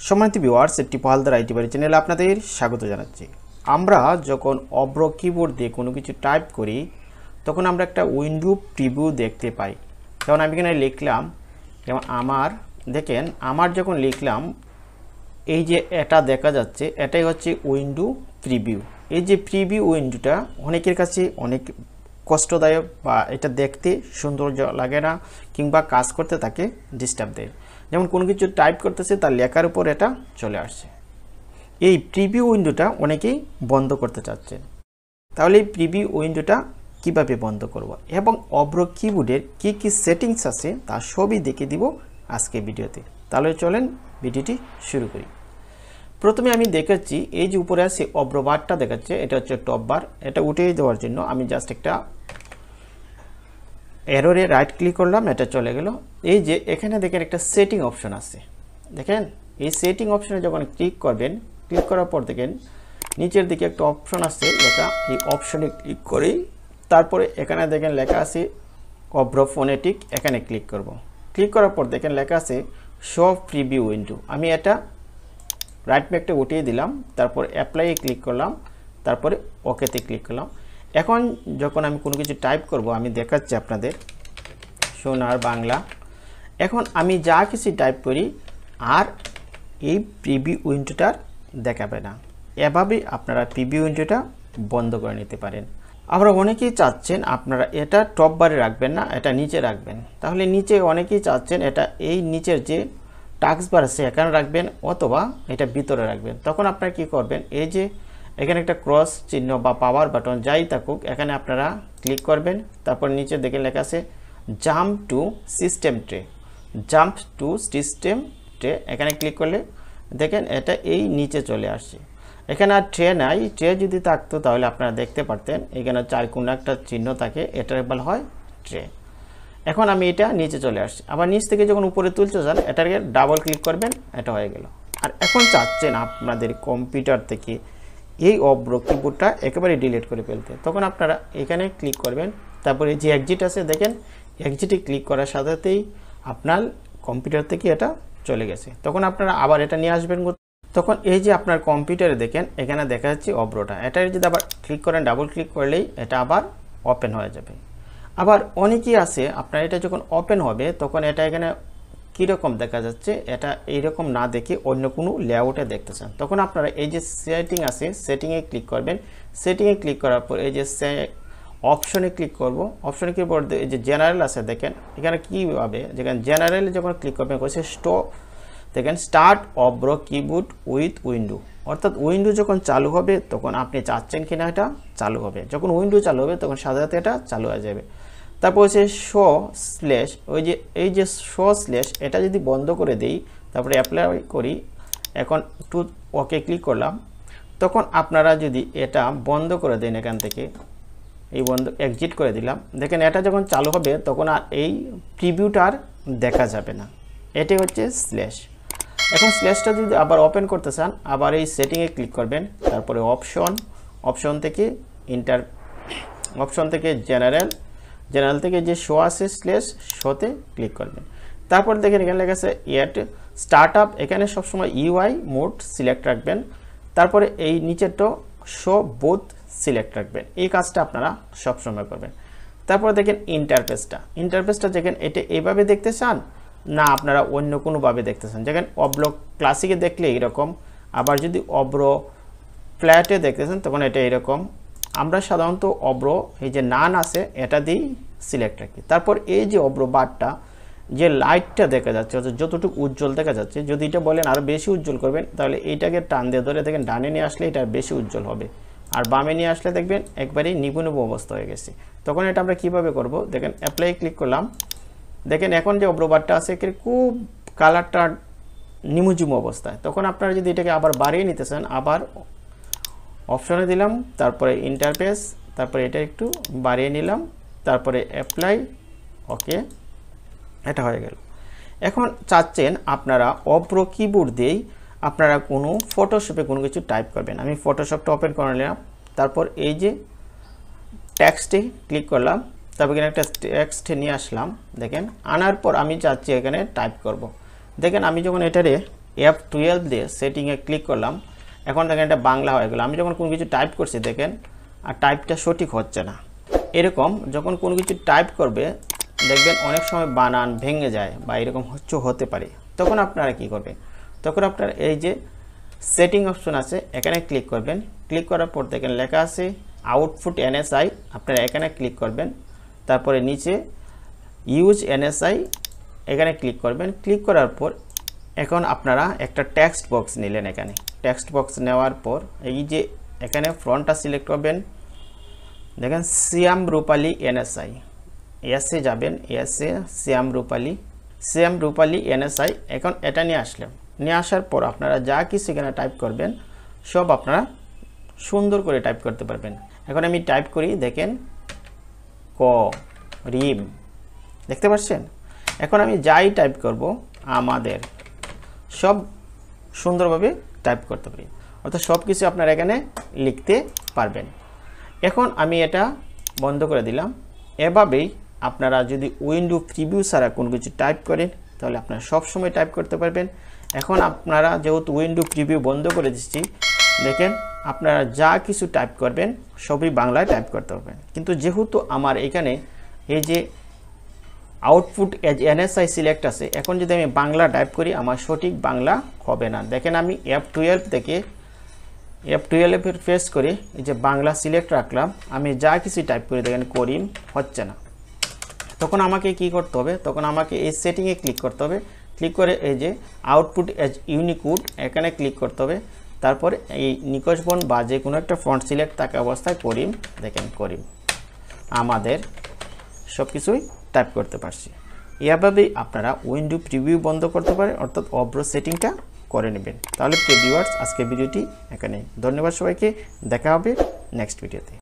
সম্মানিত ভিউয়ার্স, একটি হালদার আইটি বাড়ি চ্যানেলে আপনাদের স্বাগত জানাচ্ছি। আমরা যখন অব্র কিবোর্ড দিয়ে কোনো কিছু টাইপ করি তখন আমরা একটা উইন্ডো প্রিভিউ দেখতে পাই। যেমন আমি এখানে লিখলাম, যেমন আমার যখন লিখলাম এই যে এটা দেখা যাচ্ছে, এটাই হচ্ছে উইন্ডো প্রিভিউ। এই যে প্রিভিউ উইন্ডোটা অনেকের কাছে অনেক কষ্টদায়ক বা এটা দেখতে সৌন্দর্য লাগে না, কিংবা কাজ করতে তাকে ডিস্টার্ব দেয়। যেমন কোনো কিছু টাইপ করতেছে, তার লেখার উপর এটা চলে আসছে। এই প্রিভিউ উইন্ডোটা অনেকেই বন্ধ করতে চাচ্ছেন। তাহলে এই প্রিভিউ উইন্ডোটা কিভাবে বন্ধ করব এবং অব্র কিবোর্ডের কি কি সেটিংস আছে তা সবই দেখে দিব আজকে ভিডিওতে। তাহলে চলেন ভিডিওটি শুরু করি। প্রথমে আমি দেখাচ্ছি, এই যে উপরে আছে অব্র বারটা দেখাচ্ছে, এটা হচ্ছে টপ বার। এটা উঠিয়ে দেওয়ার জন্য আমি জাস্ট একটা এররে রাইট ক্লিক করলাম, এটা চলে গেল। এই যে এখানে দেখেন একটা সেটিং অপশন আছে, দেখেন এই সেটিং অপশনে যখন ক্লিক করবেন, ক্লিক করার পর দেখেন নিচের দিকে একটা অপশন আছে লেখা, এই অপশনে ক্লিক করি। তারপরে এখানে দেখেন লেখা আছে অব্র ফোনেটিক, এখানে ক্লিক করব। ক্লিক করার পর দেখেন লেখা আছে শো প্রিভিউ উইন্ডো। আমি এটা রাইট ম্যাকটা উঠিয়ে দিলাম, তারপর অ্যাপ্লাই ক্লিক করলাম, তারপরে ওকেতে ক্লিক করলাম। এখন যখন আমি কোনো কিছু টাইপ করব, আমি দেখাচ্ছি আপনাদের সোনার বাংলা। এখন আমি যা কিছু টাইপ করি আর এই প্রিভিউ উইন্ডোটার দেখাবে না। এভাবেই আপনারা প্রিভিউ উইন্ডোটা বন্ধ করে নিতে পারেন। আবার অনেকেই চাচ্ছেন আপনারা এটা টপ বারে রাখবেন না, এটা নিচে রাখবেন। তাহলে নিচে অনেকেই চাচ্ছেন এটা এই নিচের যে টাস্ক বার আছে এখানে রাখবেন, অথবা এটা ভিতরে রাখবেন। তখন আপনারা কি করবেন, এই যে এখানে একটা ক্রস চিহ্ন বা পাওয়ার বাটন যাই থাকুক, এখানে আপনারা ক্লিক করবেন। তারপর নিচে দেখে লেখা আছে jump to system tray, jump to system tray. এখানে ক্লিক করলে দেখেন এটা এই নিচে চলে আসছে। এখানে আর ট্রে নাই, ট্রে যদি থাকতো তাহলে আপনারা দেখতে পারতেন এখানে চার কোণে একটা চিহ্ন থাকে, এটার বলা হয় ট্রে। এখন আমি এটা নিচে চলে আসছি। আবার নিচ থেকে যখন উপরে তুলতে চান এটাকে ডাবল ক্লিক করবেন, এটা হয়ে গেল। আর এখন চাচ্ছেন আপনাদের কম্পিউটার থেকে এই অব্র কিবোর্ডটা একেবারে ডিলিট করে ফেলতে, তখন আপনারা এখানে ক্লিক করবেন। তারপরে যে এক্সিট আছে দেখেন, এক্সিটে ক্লিক করার সাথেই আপনার কম্পিউটার থেকে এটা চলে গেছে। তখন আপনারা আবার এটা নিয়ে আসবেন। তখন এই যে আপনার কম্পিউটারে দেখেন এখানে দেখা যাচ্ছে অব্রটা, এটা যদি আবার ক্লিক করেন, ডাবল ক্লিক করলেই এটা আবার ওপেন হয়ে যাবে। আবার অনেকেই আছে আপনার এটা যখন ওপেন হবে তখন এটা এখানে কীরকম দেখা যাচ্ছে, এটা এইরকম না দেখে অন্য কোনো লেআউটে দেখতে চান, তখন আপনারা এই যে সেটিং আছে সেটিংয়ে ক্লিক করবেন। সেটিংয়ে ক্লিক করার পর এই যে অপশনে ক্লিক করব। অপশনে ক্লিক করে এই যে জেনারেল আছে দেখেন, এখানে কীভাবে যেখানে জেনারেলে যখন ক্লিক করবেন করেছে দেখেন স্টার্ট অব্র কিবোর্ড উইথ উইন্ডো, অর্থাৎ উইন্ডো যখন চালু হবে তখন আপনি চাচ্ছেন কিনা এটা চালু হবে। যখন উইন্ডো চালু হবে তখন সাধারণত এটা চালু হয়ে যাবে। তারপর হচ্ছে শো স্ল্যাশ, ওই যে এই যে শো স্ল্যাশ, এটা যদি বন্ধ করে দিই, তারপরে অ্যাপ্লাই করি, এখন টু ওকে ক্লিক করলাম, তখন আপনারা যদি এটা বন্ধ করে দেন এখান থেকে, এই বন্ধ এক্সিট করে দিলাম, দেখেন এটা যখন চালু হবে তখন আর এই প্রিভিউটার দেখা যাবে না। এটাই হচ্ছে স্ল্যাশ। এখন স্ল্যাশটা যদি আবার ওপেন করতে চান, আবার এই সেটিংয়ে ক্লিক করবেন, তারপরে অপশন থেকে জেনারেল থেকে যে শো আছে স্ল্যাশ, শোতে ক্লিক করবেন। তারপর দেখেন এখানে লেখা আছে স্টার্ট আপ, এখানে সবসময় ইউআই মোড সিলেক্ট রাখবেন। তারপরে এই নিচেরটা শো বোথ সিলেক্ট রাখবেন। এই কাজটা আপনারা সবসময় করবেন। তারপরে দেখেন ইন্টারফেসটা দেখেন এটা এইভাবে দেখতে চান না আপনারা অন্য কোনোভাবে দেখতে চান। দেখেন অব্র ক্লাসিকে দেখলে এইরকম, আবার যদি অব্র ফ্ল্যাটে দেখতে চান তখন এটা এইরকম। আমরা সাধারণত অব্র এই যে নান আছে এটা দিয়েই সিলেক্ট রাখি। তারপর এই যে অব্র বারটা যে লাইটটা দেখা যাচ্ছে, অর্থাৎ যতটুকু উজ্জ্বল দেখা যাচ্ছে, যদি এটা বলেন আরও বেশি উজ্জ্বল করবেন তাহলে এইটাকে টান দিয়ে ধরে দেখেন ডানে নিয়ে আসলে এটা বেশি উজ্জ্বল হবে, আর বামে নিয়ে আসলে দেখবেন একবারেই নিভু অবস্থা হয়ে গেছে। তখন এটা আমরা কীভাবে করব, দেখেন অ্যাপ্লাই ক্লিক করলাম, দেখেন এখন যে অব্র বারটা আছে খুব কালারটা নিমুজুম অবস্থায়। তখন আপনারা যদি এটাকে আবার বাড়িয়ে নিতে চান, আবার অপশনে দিলাম, তারপরে ইন্টারফেস, তারপরে এটা একটু বাড়িয়ে নিলাম, তারপরে অ্যাপ্লাই, ওকে, এটা হয়ে গেল। এখন চাচ্ছেন আপনারা অব্র কিবোর্ড দিয়েই আপনারা কোনো ফটোশপে কোনো কিছু টাইপ করবেন। আমি ফটোশপটা ওপেন করে নিলাম, তারপর এই যে টেক্সটে ক্লিক করলাম, তারপর এখানে একটা টেক্সট নিয়ে আসলাম। দেখেন আনার পর আমি চাচ্ছি এখানে টাইপ করব। দেখেন আমি যখন এটারে F12 দিয়ে সেটিংয়ে ক্লিক করলাম, এখন দেখেন এটা বাংলা হয়ে গেল। আমি যখন কোনো কিছু টাইপ করছি দেখেন আর টাইপটা সঠিক হচ্ছে না। এরকম যখন কোনো কিছু টাইপ করবে দেখবেন অনেক সময় বানান ভেঙে যায় বা এরকম হতে পারে, তখন আপনারা কি করবেন, তখন আপনার এই যে সেটিং অপশন আছে এখানে ক্লিক করবেন। ক্লিক করার পর দেখেন লেখা আছে আউটপুট NSI, আপনারা এখানে ক্লিক করবেন। তারপরে নিচে ইউজ NSI এখানে ক্লিক করবেন। ক্লিক করার পর এখন আপনারা একটা টেক্সট বক্স নিলেন। এখানে টেক্সট বক্স নেওয়ার পর এই যে এখানে ফ্রন্টটা সিলেক্ট করবেন, দেখেন শ্যাম রূপালী NSI, এসে যাবেন, এসে শ্যাম রূপালী NSI। এখন এটা নিয়ে আসলাম, নিয়ে আসার পর আপনারা যা কিছু এখানে টাইপ করবেন সব আপনারা সুন্দর করে টাইপ করতে পারবেন। এখন আমি টাইপ করি, দেখেন রিম, দেখতে পাচ্ছেন। এখন আমি যাই টাইপ করব আমাদের সব সুন্দরভাবে টাইপ করতে পারি, অর্থাৎ সব কিছু আপনারা এখানে লিখতে পারবেন। এখন আমি এটা বন্ধ করে দিলাম। এভাবেই আপনারা যদি উইন্ডো প্রিভিউ ছাড়া কোনো কিছু টাইপ করেন তাহলে আপনারা সবসময় টাইপ করতে পারবেন। এখন আপনারা যেহেতু উইন্ডো প্রিভিউ বন্ধ করে দিচ্ছি, দেখেন আপনারা যা কিছু টাইপ করবেন সবই বাংলায় টাইপ করতে পারবেন। কিন্তু যেহেতু আমার এখানে এই যে আউটপুট NSI সিলেক্ট আছে, এখন যদি আমি বাংলা টাইপ করি আমার সঠিক বাংলা হবে না। দেখেন আমি F12 থেকে F12 প্রেস করে এই যে বাংলা সিলেক্ট রাখলাম, আমি যা কিছু টাইপ করি দেখেন করিম হচ্ছে না। তখন আমাকে কি করতে হবে, তখন আমাকে এই সেটিংয়ে ক্লিক করতে হবে। ক্লিক করে এই যে আউটপুট ইউনিকোড এখানে ক্লিক করতে হবে। তারপরে এই নিকষ বন বা যে কোনো একটা ফন্ট সিলেক্ট থাকা অবস্থায় করিম, দেখেন করিম আমাদের সব কিছুই টাইপ করতে পারছি। এভাবেই আপনারা উইন্ডো প্রিভিউ বন্ধ করতে পারেন, অর্থাৎ অব্র সেটিংটা করে নেবেন। তাহলে প্রিয় ভিউয়ার্স, আজকের ভিডিওটি এখানে। ধন্যবাদ সবাইকে, দেখা হবে নেক্সট ভিডিওতে।